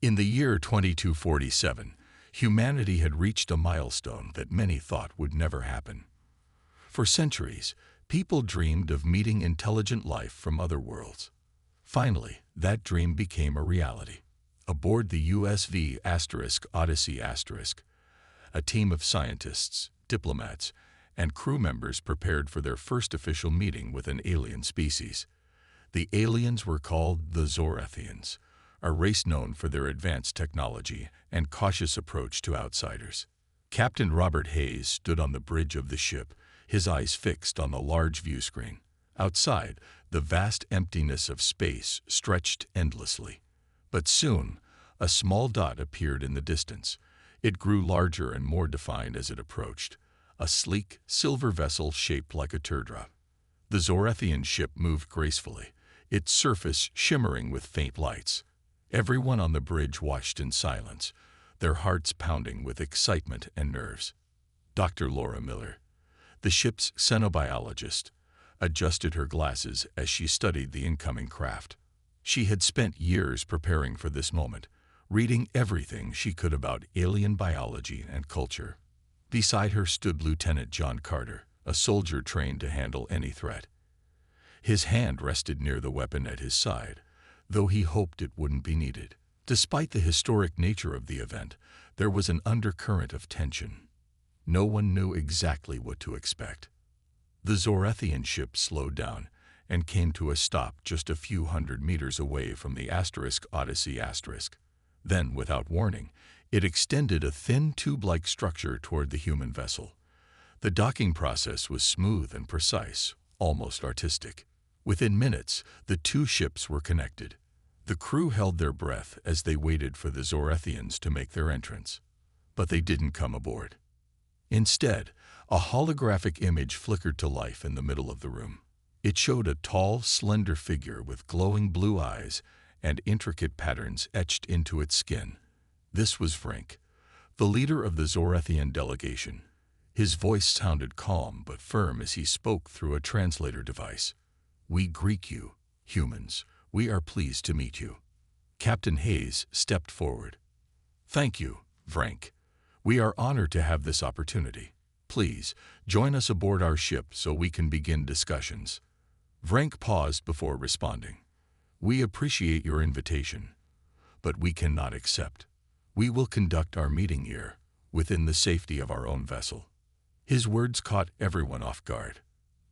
In the year 2247, humanity had reached a milestone that many thought would never happen. For centuries, people dreamed of meeting intelligent life from other worlds. Finally, that dream became a reality. Aboard the USV Odyssey a team of scientists, diplomats, and crew members prepared for their first official meeting with an alien species. The aliens were called the Zorathians, a race known for their advanced technology and cautious approach to outsiders. Captain Robert Hayes stood on the bridge of the ship, his eyes fixed on the large view screen. Outside, the vast emptiness of space stretched endlessly. But soon, a small dot appeared in the distance. It grew larger and more defined as it approached, a sleek, silver vessel shaped like a teardrop. The Zorathian ship moved gracefully, its surface shimmering with faint lights. Everyone on the bridge watched in silence, their hearts pounding with excitement and nerves. Dr. Laura Miller, the ship's xenobiologist, adjusted her glasses as she studied the incoming craft. She had spent years preparing for this moment, reading everything she could about alien biology and culture. Beside her stood Lieutenant John Carter, a soldier trained to handle any threat. His hand rested near the weapon at his side, though he hoped it wouldn't be needed. Despite the historic nature of the event, there was an undercurrent of tension. No one knew exactly what to expect. The Zorathian ship slowed down and came to a stop just a few hundred meters away from the Odyssey. Then, without warning, it extended a thin tube-like structure toward the human vessel. The docking process was smooth and precise, almost artistic. Within minutes, the two ships were connected. The crew held their breath as they waited for the Zorathians to make their entrance. But they didn't come aboard. Instead, a holographic image flickered to life in the middle of the room. It showed a tall, slender figure with glowing blue eyes and intricate patterns etched into its skin. This was Vrenk, the leader of the Zorathian delegation. His voice sounded calm but firm as he spoke through a translator device. "We greet you, humans. We are pleased to meet you." Captain Hayes stepped forward. "Thank you, Vrenk. We are honored to have this opportunity. Please, join us aboard our ship so we can begin discussions." Vrenk paused before responding. "We appreciate your invitation, but we cannot accept. We will conduct our meeting here, within the safety of our own vessel." His words caught everyone off guard.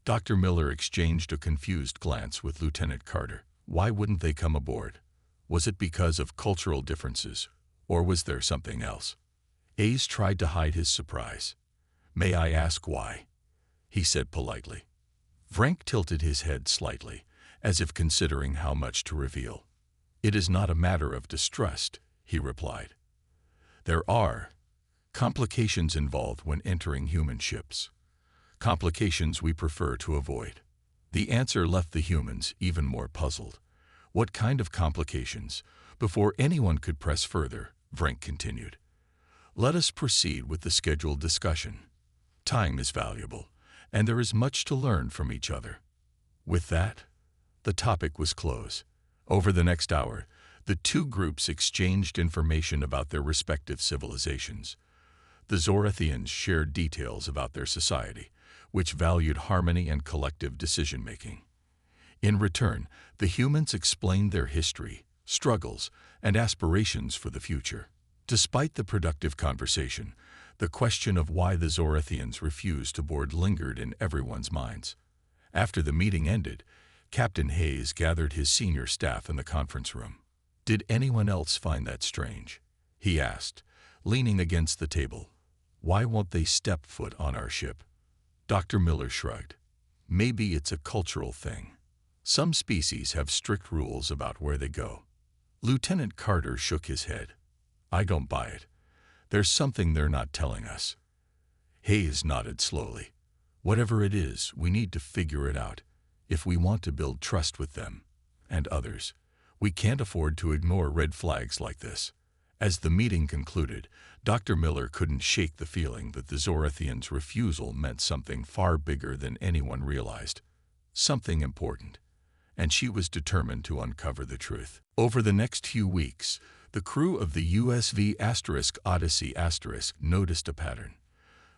Dr. Miller exchanged a confused glance with Lieutenant Carter. Why wouldn't they come aboard? Was it because of cultural differences, or was there something else? Hayes tried to hide his surprise. "May I ask why?" he said politely. Vrenk tilted his head slightly, as if considering how much to reveal. "It is not a matter of distrust," he replied. "There are complications involved when entering human ships. Complications we prefer to avoid." The answer left the humans even more puzzled. "What kind of complications?" Before anyone could press further, Vrenk continued. "Let us proceed with the scheduled discussion. Time is valuable, and there is much to learn from each other." With that, the topic was closed. Over the next hour, the two groups exchanged information about their respective civilizations. The Zorathians shared details about their society, which valued harmony and collective decision-making. In return, the humans explained their history, struggles, and aspirations for the future. Despite the productive conversation, the question of why the Zorathians refused to board lingered in everyone's minds. After the meeting ended, Captain Hayes gathered his senior staff in the conference room. "Did anyone else find that strange?" he asked, leaning against the table. "Why won't they step foot on our ship?" Dr. Miller shrugged. "Maybe it's a cultural thing. Some species have strict rules about where they go." Lieutenant Carter shook his head. "I don't buy it. There's something they're not telling us." Hayes nodded slowly. "Whatever it is, we need to figure it out if we want to build trust with them and others. We can't afford to ignore red flags like this." As the meeting concluded, Dr. Miller couldn't shake the feeling that the Zorathians' refusal meant something far bigger than anyone realized. Something important. And she was determined to uncover the truth. Over the next few weeks, The crew of the USV Odyssey noticed a pattern.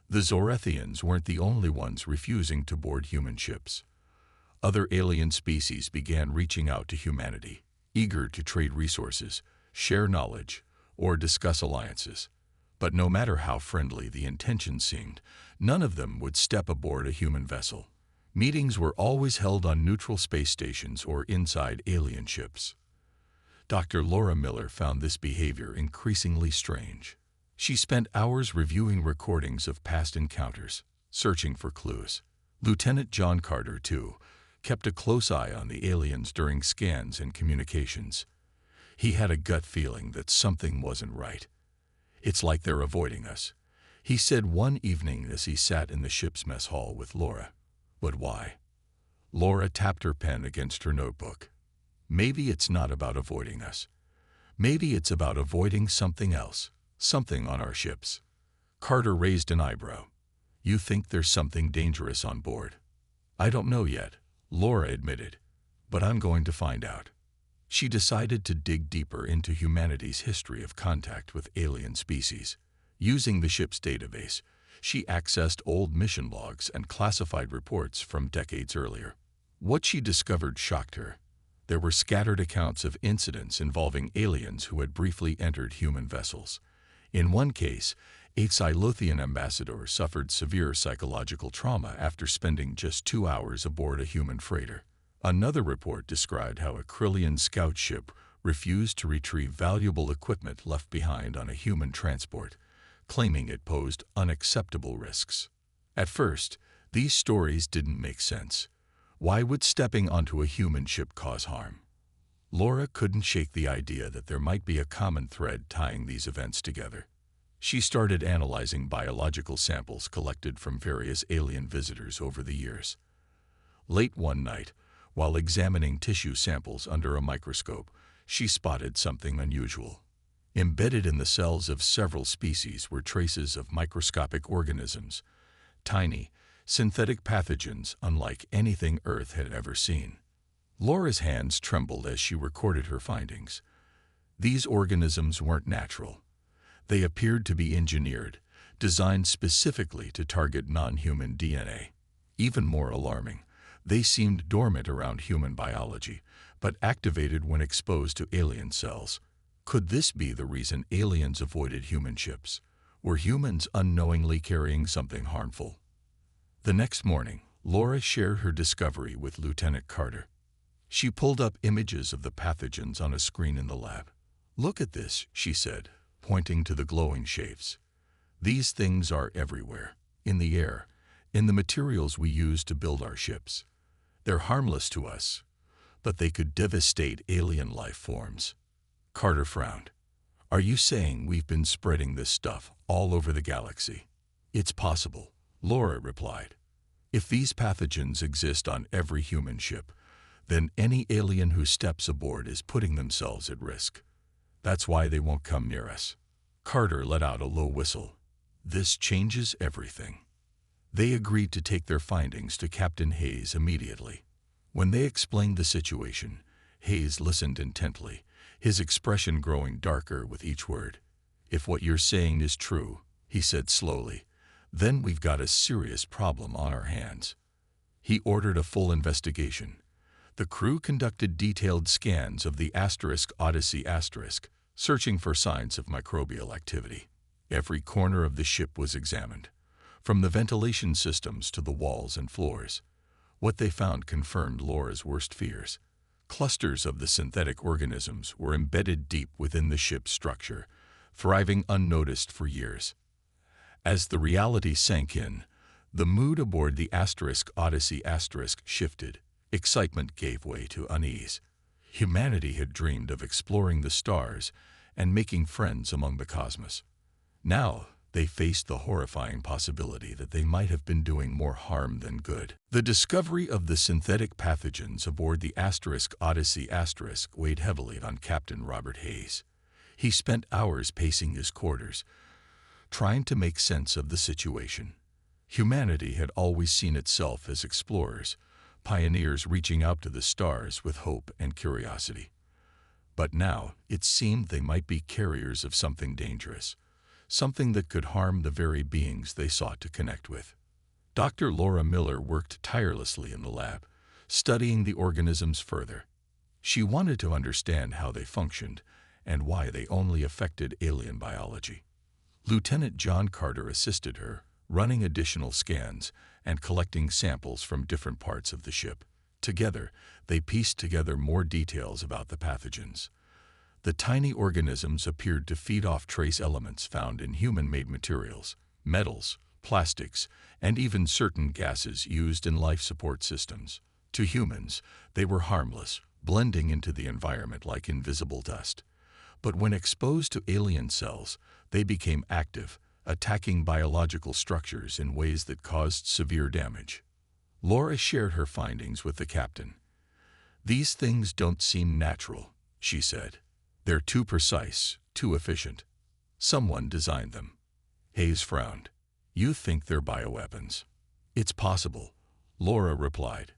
The Zorethians weren't the only ones refusing to board human ships. Other alien species began reaching out to humanity, eager to trade resources, share knowledge, or discuss alliances. But no matter how friendly the intentions seemed, none of them would step aboard a human vessel. Meetings were always held on neutral space stations or inside alien ships. Dr. Laura Miller found this behavior increasingly strange. She spent hours reviewing recordings of past encounters, searching for clues. Lieutenant John Carter, too, kept a close eye on the aliens during scans and communications. He had a gut feeling that something wasn't right. "It's like they're avoiding us," he said one evening as he sat in the ship's mess hall with Laura. "But why?" Laura tapped her pen against her notebook. "Maybe it's not about avoiding us. Maybe it's about avoiding something else, something on our ships." Carter raised an eyebrow. "You think there's something dangerous on board?" "I don't know yet," Laura admitted, "but I'm going to find out." She decided to dig deeper into humanity's history of contact with alien species. Using the ship's database, she accessed old mission logs and classified reports from decades earlier. What she discovered shocked her. There were scattered accounts of incidents involving aliens who had briefly entered human vessels. In one case, a Silothian ambassador suffered severe psychological trauma after spending just 2 hours aboard a human freighter. Another report described how a Krillian scout ship refused to retrieve valuable equipment left behind on a human transport, claiming it posed unacceptable risks. At first, these stories didn't make sense. Why would stepping onto a human ship cause harm? Laura couldn't shake the idea that there might be a common thread tying these events together. She started analyzing biological samples collected from various alien visitors over the years. Late one night, while examining tissue samples under a microscope, she spotted something unusual. Embedded in the cells of several species were traces of microscopic organisms, tiny, synthetic pathogens unlike anything Earth had ever seen. Laura's hands trembled as she recorded her findings. These organisms weren't natural. They appeared to be engineered, designed specifically to target non-human DNA. Even more alarming, they seemed dormant around human biology, but activated when exposed to alien cells. Could this be the reason aliens avoided human ships? Were humans unknowingly carrying something harmful? The next morning, Laura shared her discovery with Lieutenant Carter. She pulled up images of the pathogens on a screen in the lab. "Look at this," she said, pointing to the glowing shapes. "These things are everywhere, in the air, in the materials we use to build our ships. They're harmless to us, but they could devastate alien life forms." Carter frowned. "Are you saying we've been spreading this stuff all over the galaxy?" "It's possible," Laura replied. "If these pathogens exist on every human ship, then any alien who steps aboard is putting themselves at risk. That's why they won't come near us." Carter let out a low whistle. "This changes everything." They agreed to take their findings to Captain Hayes immediately. When they explained the situation, Hayes listened intently, his expression growing darker with each word. "If what you're saying is true," he said slowly, "then we've got a serious problem on our hands." He ordered a full investigation. The crew conducted detailed scans of the Odyssey searching for signs of microbial activity. Every corner of the ship was examined, from the ventilation systems to the walls and floors. What they found confirmed Laura's worst fears. Clusters of the synthetic organisms were embedded deep within the ship's structure, thriving unnoticed for years. As the reality sank in, the mood aboard the Odyssey shifted. Excitement gave way to unease. Humanity had dreamed of exploring the stars and making friends among the cosmos. Now, they faced the horrifying possibility that they might have been doing more harm than good. The discovery of the synthetic pathogens aboard the Odyssey weighed heavily on Captain Robert Hayes. He spent hours pacing his quarters, trying to make sense of the situation. Humanity had always seen itself as explorers, pioneers reaching out to the stars with hope and curiosity. But now it seemed they might be carriers of something dangerous, something that could harm the very beings they sought to connect with. Dr. Laura Miller worked tirelessly in the lab, studying the organisms further. She wanted to understand how they functioned and why they only affected alien biology. Lieutenant John Carter assisted her, running additional scans and collecting samples from different parts of the ship. Together, they pieced together more details about the pathogens. The tiny organisms appeared to feed off trace elements found in human-made materials, metals, plastics, and even certain gases used in life support systems. To humans, they were harmless, blending into the environment like invisible dust. But when exposed to alien cells, they became active, attacking biological structures in ways that caused severe damage. Laura shared her findings with the captain. "These things don't seem natural," she said. "They're too precise, too efficient. Someone designed them." Hayes frowned. "You think they're bioweapons?" "It's possible," Laura replied.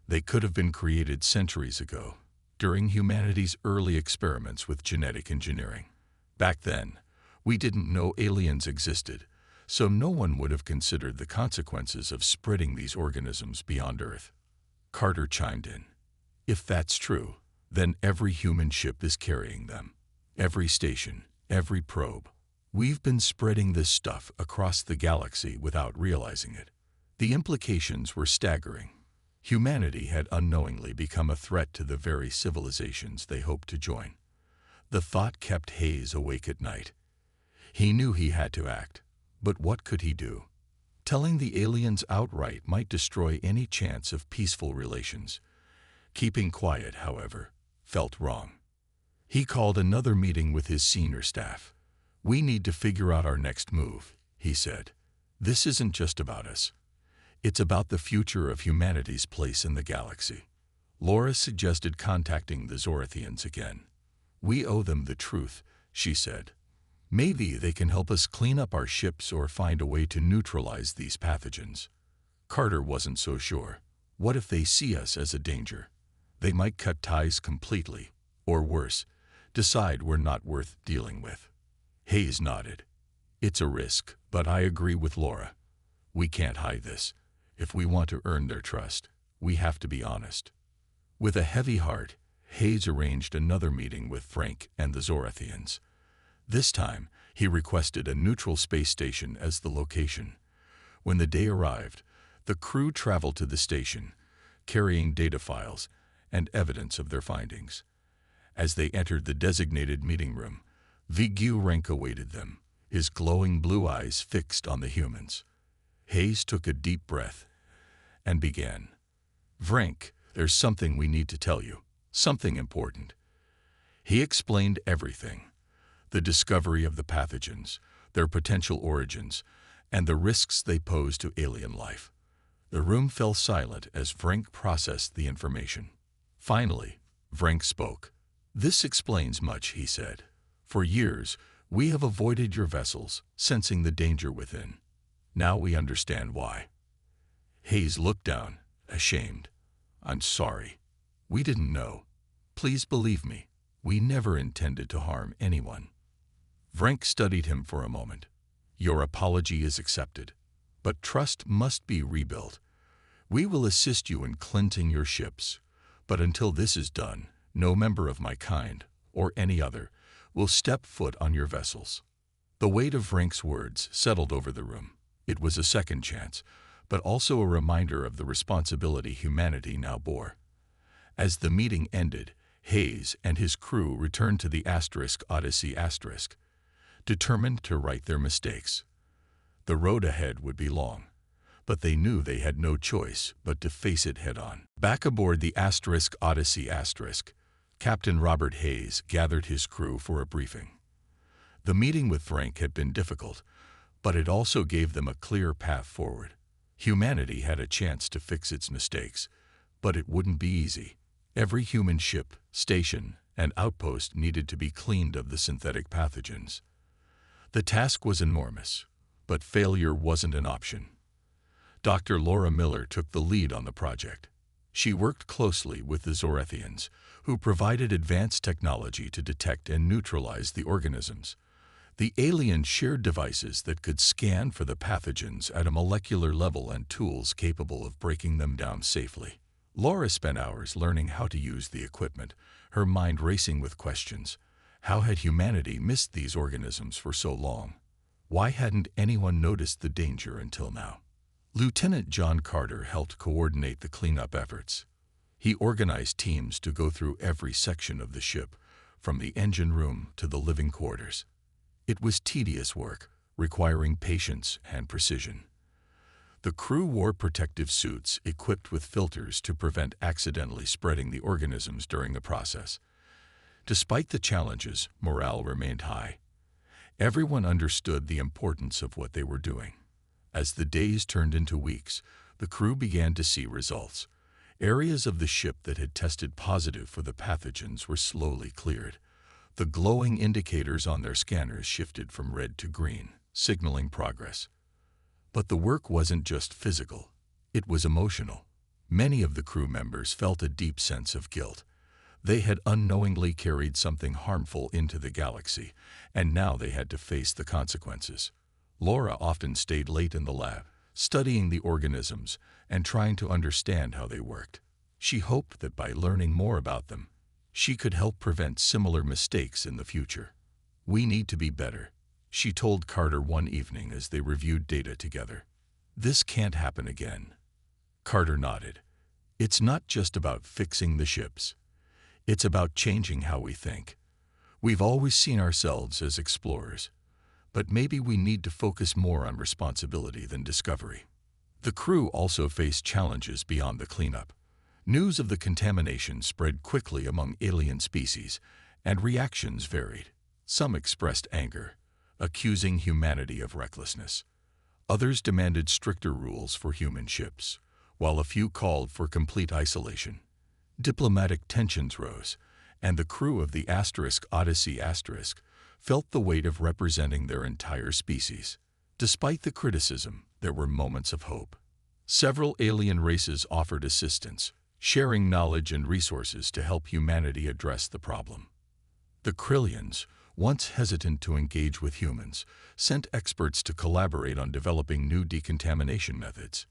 "They could have been created centuries ago, during humanity's early experiments with genetic engineering. Back then, we didn't know aliens existed, so no one would have considered the consequences of spreading these organisms beyond Earth." Carter chimed in. "If that's true, then every human ship is carrying them. Every station, every probe. We've been spreading this stuff across the galaxy without realizing it." The implications were staggering. Humanity had unknowingly become a threat to the very civilizations they hoped to join. The thought kept Hayes awake at night. He knew he had to act, but what could he do? Telling the aliens outright might destroy any chance of peaceful relations. Keeping quiet, however, felt wrong. He called another meeting with his senior staff. "We need to figure out our next move," he said. "This isn't just about us. It's about the future of humanity's place in the galaxy." Laura suggested contacting the Zorathians again. "We owe them the truth," she said. "Maybe they can help us clean up our ships or find a way to neutralize these pathogens." Carter wasn't so sure. What if they see us as a danger? They might cut ties completely, or worse, decide we're not worth dealing with. Hayes nodded. "It's a risk, but I agree with Laura. We can't hide this. If we want to earn their trust, we have to be honest." With a heavy heart, Hayes arranged another meeting with Frank and the Zorathians. This time, he requested a neutral space station as the location. When the day arrived, the crew traveled to the station, carrying data files and evidence of their findings. As they entered the designated meeting room, Vigil Renk awaited them, his glowing blue eyes fixed on the humans. Hayes took a deep breath and began. "Vrenk, there's something we need to tell you, something important." He explained everything: the discovery of the pathogens, their potential origins, and the risks they pose to alien life. The room fell silent as Vrenk processed the information. Finally, Vrenk spoke. "This explains much," he said. "For years, we have avoided your vessels, sensing the danger within. Now we understand why." Hayes looked down, ashamed. "I'm sorry. We didn't know. Please believe me, we never intended to harm anyone." Vrenk studied him for a moment. "Your apology is accepted, but trust must be rebuilt. We will assist you in cleansing your ships, but until this is done, no member of my kind, or any other, will step foot on your vessels." The weight of Vrenk's words settled over the room. It was a second chance, but also a reminder of the responsibility humanity now bore. As the meeting ended, Hayes and his crew returned to the Odyssey *, determined to right their mistakes. The road ahead would be long, but they knew they had no choice but to face it head-on. Back aboard the Odyssey *, Captain Robert Hayes gathered his crew for a briefing. The meeting with Frank had been difficult, but it also gave them a clear path forward. Humanity had a chance to fix its mistakes, but it wouldn't be easy. Every human ship, station, and outpost needed to be cleaned of the synthetic pathogens. The task was enormous, but failure wasn't an option. Dr. Laura Miller took the lead on the project. She worked closely with the Zorathians, who provided advanced technology to detect and neutralize the organisms. The aliens shared devices that could scan for the pathogens at a molecular level and tools capable of breaking them down safely. Laura spent hours learning how to use the equipment, her mind racing with questions. How had humanity missed these organisms for so long? Why hadn't anyone noticed the danger until now? Lieutenant John Carter helped coordinate the cleanup efforts. He organized teams to go through every section of the ship, from the engine room to the living quarters. It was tedious work, requiring patience and precision. The crew wore protective suits equipped with filters to prevent accidentally spreading the organisms during the process. Despite the challenges, morale remained high. Everyone understood the importance of what they were doing. As the days turned into weeks, the crew began to see results. Areas of the ship that had tested positive for the pathogens were slowly cleared. The glowing indicators on their scanners shifted from red to green, signaling progress. But the work wasn't just physical, it was emotional. Many of the crew members felt a deep sense of guilt. They had unknowingly carried something harmful into the galaxy, and now they had to face the consequences. Laura often stayed late in the lab, studying the organisms and trying to understand how they worked. She hoped that by learning more about them, she could help prevent similar mistakes in the future. "We need to be better," she told Carter one evening as they reviewed data together. "This can't happen again." Carter nodded. "It's not just about fixing the ships. It's about changing how we think. We've always seen ourselves as explorers, but maybe we need to focus more on responsibility than discovery." The crew also faced challenges beyond the cleanup. News of the contamination spread quickly among alien species, and reactions varied. Some expressed anger, accusing humanity of recklessness. Others demanded stricter rules for human ships, while a few called for complete isolation. Diplomatic tensions rose, and the crew of the Odyssey felt the weight of representing their entire species. Despite the criticism, there were moments of hope. Several alien races offered assistance, sharing knowledge and resources to help humanity address the problem. The Krillians, once hesitant to engage with humans, sent experts to collaborate on developing new decontamination methods.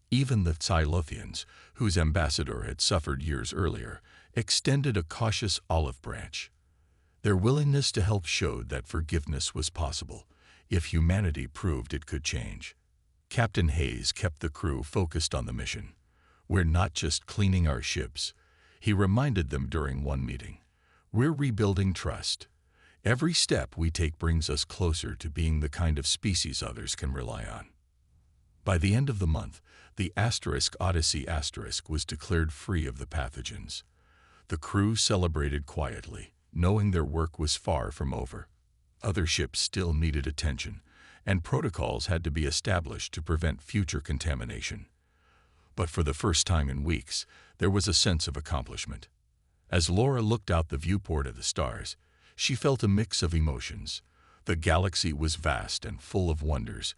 Even the Psilothians, whose ambassador had suffered years earlier, extended a cautious olive branch. Their willingness to help showed that forgiveness was possible, if humanity proved it could change. Captain Hayes kept the crew focused on the mission. "We're not just cleaning our ships," he reminded them during one meeting. "We're rebuilding trust. Every step we take brings us closer to being the kind of species others can rely on." By the end of the month, the Odyssey was declared free of the pathogens. The crew celebrated quietly, knowing their work was far from over. Other ships still needed attention, and protocols had to be established to prevent future contamination. But for the first time in weeks, there was a sense of accomplishment. As Laura looked out the viewport of the stars, she felt a mix of emotions. The galaxy was vast and full of wonders,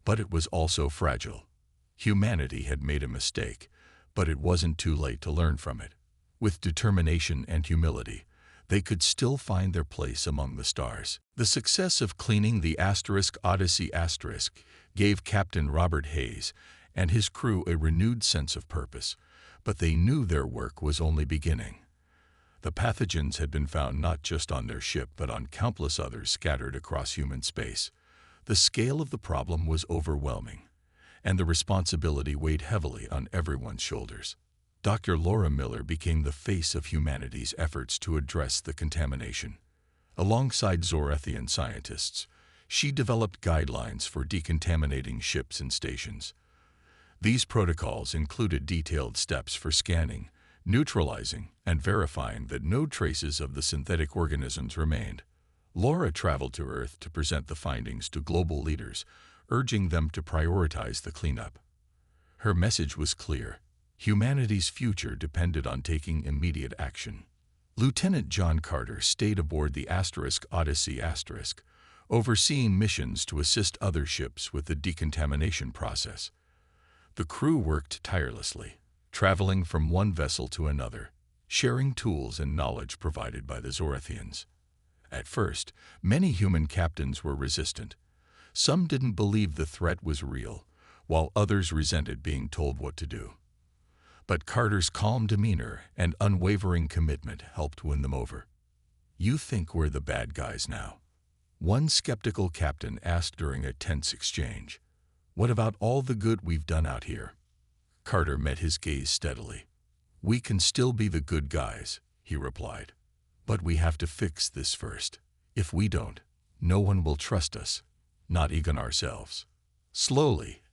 but it was also fragile. Humanity had made a mistake, but it wasn't too late to learn from it. With determination and humility, they could still find their place among the stars. The success of cleaning the Odyssey gave Captain Robert Hayes and his crew a renewed sense of purpose, but they knew their work was only beginning. The pathogens had been found not just on their ship but on countless others scattered across human space. The scale of the problem was overwhelming, and the responsibility weighed heavily on everyone's shoulders. Dr. Laura Miller became the face of humanity's efforts to address the contamination. Alongside Zorethian scientists, she developed guidelines for decontaminating ships and stations. These protocols included detailed steps for scanning, neutralizing, and verifying that no traces of the synthetic organisms remained. Laura traveled to Earth to present the findings to global leaders, urging them to prioritize the cleanup. Her message was clear. Humanity's future depended on taking immediate action. Lieutenant John Carter stayed aboard the Odyssey, overseeing missions to assist other ships with the decontamination process. The crew worked tirelessly, traveling from one vessel to another, sharing tools and knowledge provided by the Zorathians. At first, many human captains were resistant. Some didn't believe the threat was real, while others resented being told what to do. But Carter's calm demeanor and unwavering commitment helped win them over. "You think we're the bad guys now?" one skeptical captain asked during a tense exchange. "What about all the good we've done out here?" Carter met his gaze steadily. "We can still be the good guys," he replied. "But we have to fix this first. If we don't, no one will trust us, not even ourselves." Slowly,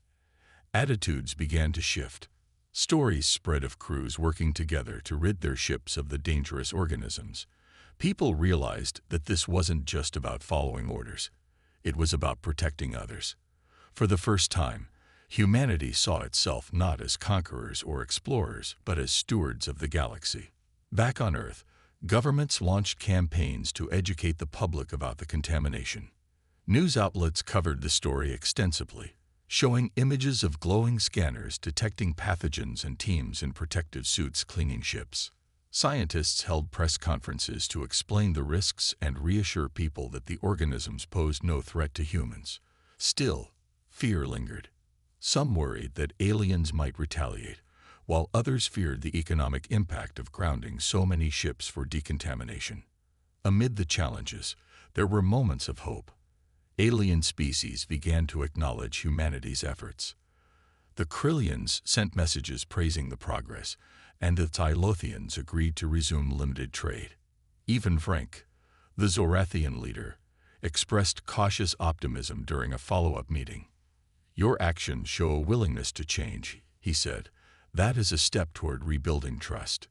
attitudes began to shift. Stories spread of crews working together to rid their ships of the dangerous organisms. People realized that this wasn't just about following orders. It was about protecting others. For the first time, humanity saw itself not as conquerors or explorers, but as stewards of the galaxy. Back on Earth, governments launched campaigns to educate the public about the contamination. News outlets covered the story extensively, showing images of glowing scanners detecting pathogens and teams in protective suits cleaning ships. Scientists held press conferences to explain the risks and reassure people that the organisms posed no threat to humans. Still, fear lingered. Some worried that aliens might retaliate, while others feared the economic impact of grounding so many ships for decontamination. Amid the challenges, there were moments of hope. Alien species began to acknowledge humanity's efforts. The Krillians sent messages praising the progress, and the Tylothians agreed to resume limited trade. Even Frank, the Zorathian leader, expressed cautious optimism during a follow-up meeting. "Your actions show a willingness to change," he said. "That is a step toward rebuilding trust."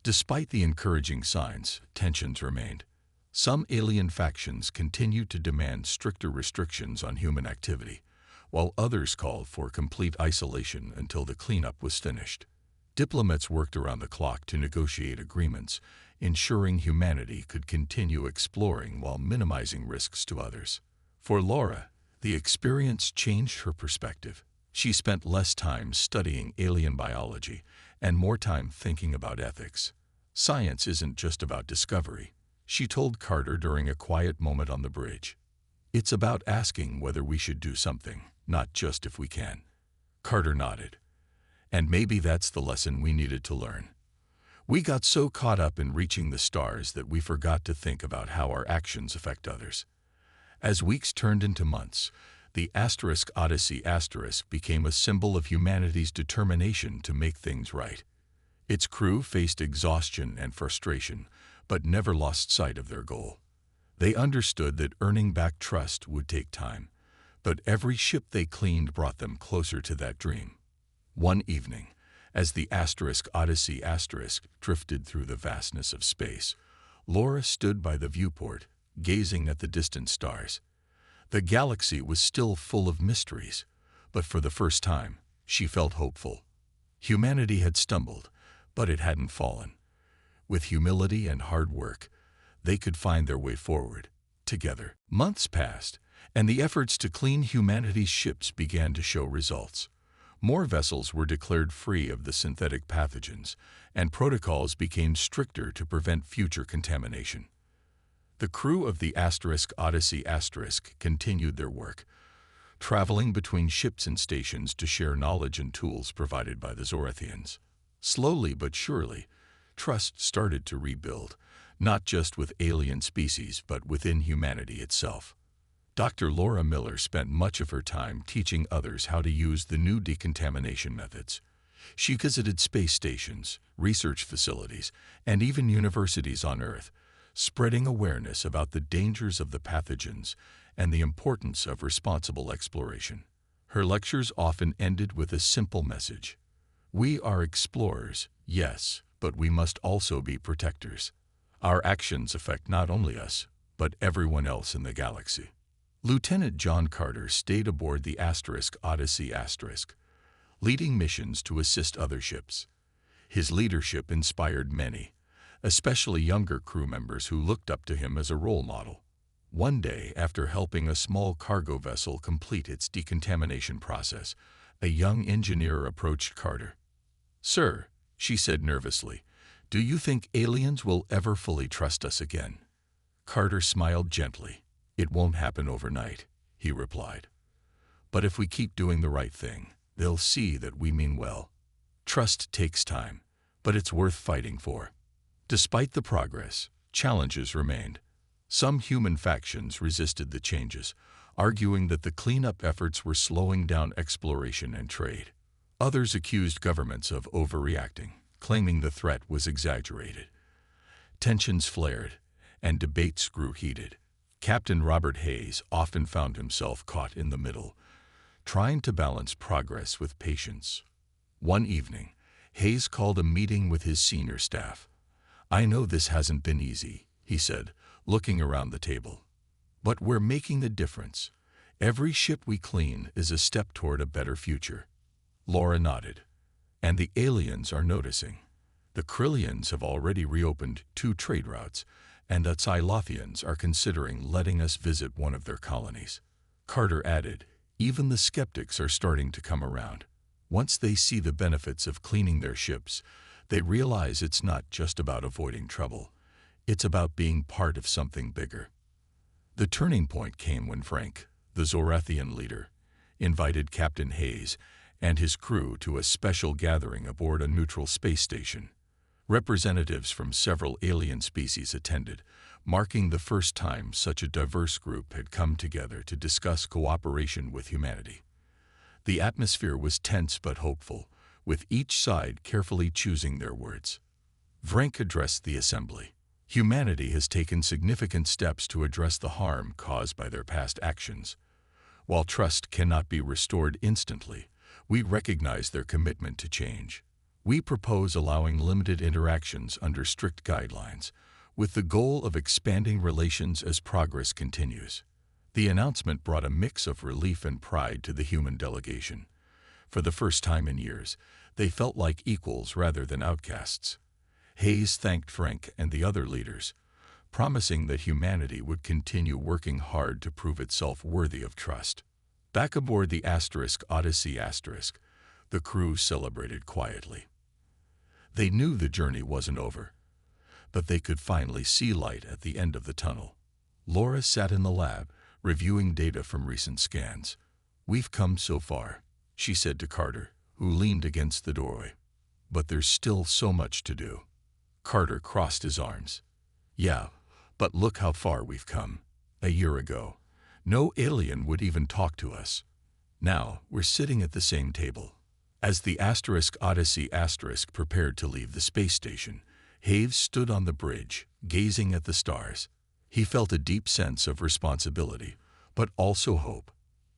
Despite the encouraging signs, tensions remained. Some alien factions continued to demand stricter restrictions on human activity, while others called for complete isolation until the cleanup was finished. Diplomats worked around the clock to negotiate agreements, ensuring humanity could continue exploring while minimizing risks to others. For Laura, the experience changed her perspective. She spent less time studying alien biology and more time thinking about ethics. "Science isn't just about discovery," she told Carter during a quiet moment on the bridge. "It's about asking whether we should do something, not just if we can." Carter nodded. "And maybe that's the lesson we needed to learn. We got so caught up in reaching the stars that we forgot to think about how our actions affect others." As weeks turned into months, the Odyssey became a symbol of humanity's determination to make things right. Its crew faced exhaustion and frustration, but never lost sight of their goal. They understood that earning back trust would take time, but every ship they cleaned brought them closer to that dream. One evening, as the Odyssey drifted through the vastness of space, Laura stood by the viewport, gazing at the distant stars. The galaxy was still full of mysteries, but for the first time, she felt hopeful. Humanity had stumbled, but it hadn't fallen. With humility and hard work, they could find their way forward, together. Months passed, and the efforts to clean humanity's ships began to show results. More vessels were declared free of the synthetic pathogens, and protocols became stricter to prevent future contamination. The crew of the Odyssey continued their work, traveling between ships and stations to share knowledge and tools provided by the Zorathians. Slowly but surely, trust started to rebuild, not just with alien species, but within humanity itself. Dr. Laura Miller spent much of her time teaching others how to use the new decontamination methods. She visited space stations, research facilities, and even universities on Earth, spreading awareness about the dangers of the pathogens and the importance of responsible exploration. Her lectures often ended with a simple message: "We are explorers, yes, but we must also be protectors. Our actions affect not only us, but everyone else in the galaxy." Lieutenant John Carter stayed aboard the Odyssey, leading missions to assist other ships. His leadership inspired many, especially younger crew members who looked up to him as a role model. One day, after helping a small cargo vessel complete its decontamination process, a young engineer approached Carter. "Sir," she said nervously, "Do you think aliens will ever fully trust us again?" Carter smiled gently. "It won't happen overnight," he replied. "But if we keep doing the right thing, they'll see that we mean well. Trust takes time, but it's worth fighting for." Despite the progress, challenges remained. Some human factions resisted the changes, arguing that the cleanup efforts were slowing down exploration and trade. Others accused governments of overreacting, claiming the threat was exaggerated. Tensions flared, and debates grew heated. Captain Robert Hayes often found himself caught in the middle, trying to balance progress with patience. One evening, Hayes called a meeting with his senior staff. "I know this hasn't been easy," he said, looking around the table. "But we're making the difference. Every ship we clean is a step toward a better future." Laura nodded. "And the aliens are noticing. The Krillians have already reopened 2 trade routes, and the Xylothians are considering letting us visit one of their colonies." Carter added, "Even the skeptics are starting to come around. Once they see the benefits of cleaning their ships, they realize it's not just about avoiding trouble. It's about being part of something bigger." The turning point came when Frank, the Zorathian leader, invited Captain Hayes and his crew to a special gathering aboard a neutral space station. Representatives from several alien species attended, marking the first time such a diverse group had come together to discuss cooperation with humanity. The atmosphere was tense but hopeful, with each side carefully choosing their words. Frank addressed the assembly. "Humanity has taken significant steps to address the harm caused by their past actions. While trust cannot be restored instantly, we recognize their commitment to change. We propose allowing limited interactions under strict guidelines, with the goal of expanding relations as progress continues." The announcement brought a mix of relief and pride to the human delegation. For the first time in years, they felt like equals rather than outcasts. Hayes thanked Frank and the other leaders, promising that humanity would continue working hard to prove itself worthy of trust. Back aboard the Odyssey, the crew celebrated quietly. They knew the journey wasn't over, but they could finally see light at the end of the tunnel. Laura sat in the lab, reviewing data from recent scans. "We've come so far," she said to Carter, who leaned against the doorway. "But there's still so much to do." Carter crossed his arms. "Yeah, but look how far we've come. A year ago, no alien would even talk to us. Now we're sitting at the same table." As the Odyssey prepared to leave the space station, Hayes stood on the bridge, gazing at the stars. He felt a deep sense of responsibility, but also hope.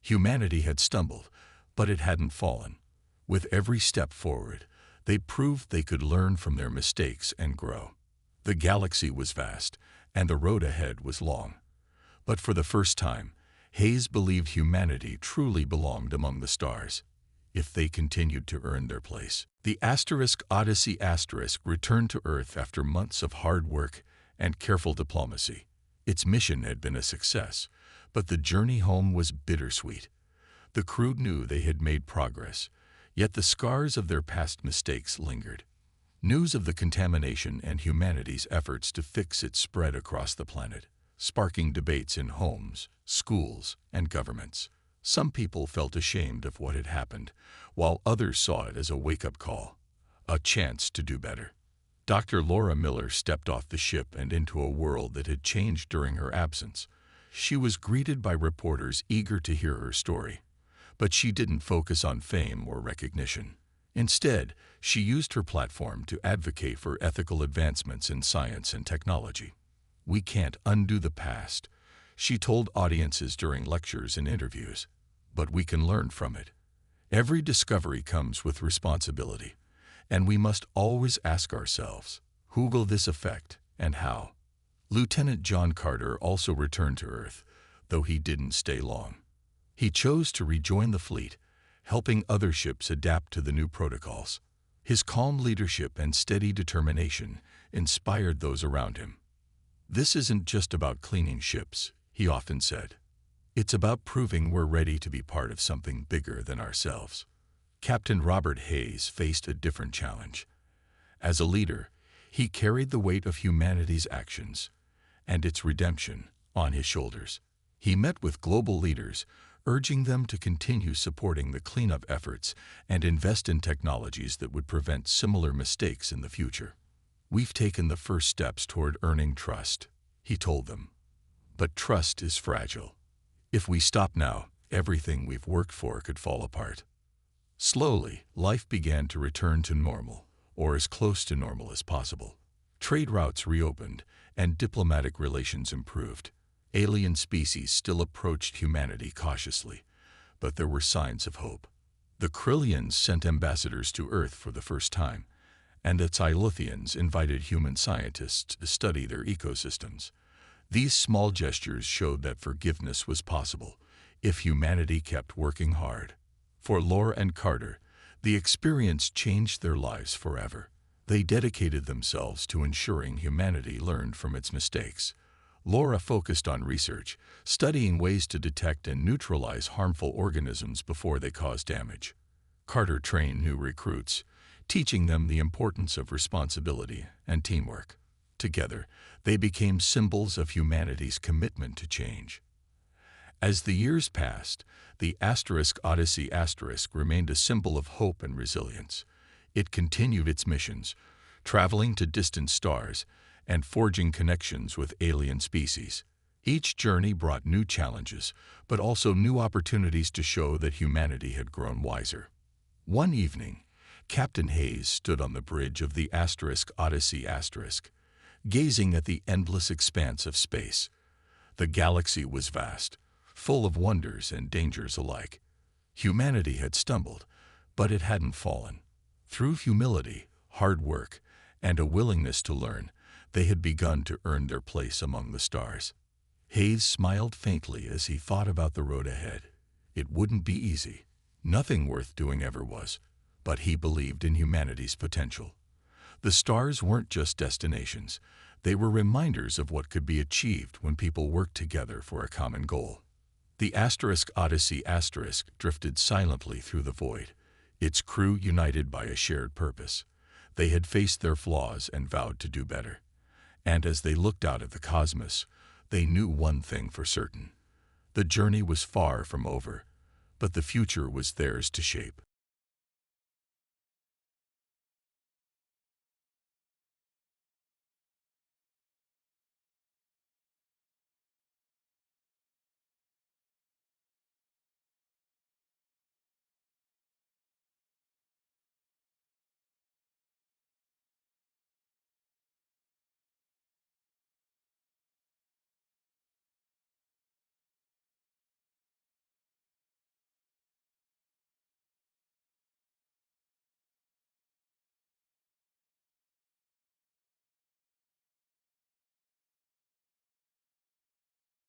Humanity had stumbled, but it hadn't fallen. With every step forward, they proved they could learn from their mistakes and grow. The galaxy was vast, and the road ahead was long. But for the first time, Hayes believed humanity truly belonged among the stars, if they continued to earn their place. The Odyssey returned to Earth after months of hard work and careful diplomacy. Its mission had been a success, but the journey home was bittersweet. The crew knew they had made progress, yet the scars of their past mistakes lingered. News of the contamination and humanity's efforts to fix it spread across the planet, sparking debates in homes, schools, and governments. Some people felt ashamed of what had happened, while others saw it as a wake-up call, a chance to do better. Dr. Laura Miller stepped off the ship and into a world that had changed during her absence. She was greeted by reporters eager to hear her story, but she didn't focus on fame or recognition. Instead, she used her platform to advocate for ethical advancements in science and technology. "We can't undo the past," she told audiences during lectures and interviews, "but we can learn from it. Every discovery comes with responsibility, and we must always ask ourselves, who will this affect and how?" Lieutenant John Carter also returned to Earth, though he didn't stay long. He chose to rejoin the fleet, helping other ships adapt to the new protocols. His calm leadership and steady determination inspired those around him. "This isn't just about cleaning ships," he often said. "It's about proving we're ready to be part of something bigger than ourselves." Captain Robert Hayes faced a different challenge. As a leader, He carried the weight of humanity's actions and its redemption on his shoulders. He met with global leaders, urging them to continue supporting the cleanup efforts and invest in technologies that would prevent similar mistakes in the future. "We've taken the first steps toward earning trust," he told them. "But trust is fragile. If we stop now, everything we've worked for could fall apart." Slowly, life began to return to normal, or as close to normal as possible. Trade routes reopened, and diplomatic relations improved. Alien species still approached humanity cautiously, but there were signs of hope. The Krillians sent ambassadors to Earth for the first time, and the Siluthians invited human scientists to study their ecosystems. These small gestures showed that forgiveness was possible if humanity kept working hard. For Laura and Carter, the experience changed their lives forever. They dedicated themselves to ensuring humanity learned from its mistakes. Laura focused on research, studying ways to detect and neutralize harmful organisms before they cause damage. Carter trained new recruits, teaching them the importance of responsibility and teamwork. Together, they became symbols of humanity's commitment to change. As the years passed, the Odyssey remained a symbol of hope and resilience. It continued its missions, traveling to distant stars and forging connections with alien species. Each journey brought new challenges, but also new opportunities to show that humanity had grown wiser. One evening, Captain Hayes stood on the bridge of the Odyssey, gazing at the endless expanse of space. The galaxy was vast, full of wonders and dangers alike. Humanity had stumbled, but it hadn't fallen. Through humility, hard work, and a willingness to learn, they had begun to earn their place among the stars. Hayes smiled faintly as he thought about the road ahead. It wouldn't be easy. Nothing worth doing ever was, but he believed in humanity's potential. The stars weren't just destinations. They were reminders of what could be achieved when people worked together for a common goal. The Odyssey drifted silently through the void, its crew united by a shared purpose. They had faced their flaws and vowed to do better. And as they looked out at the cosmos, they knew one thing for certain. The journey was far from over, but the future was theirs to shape.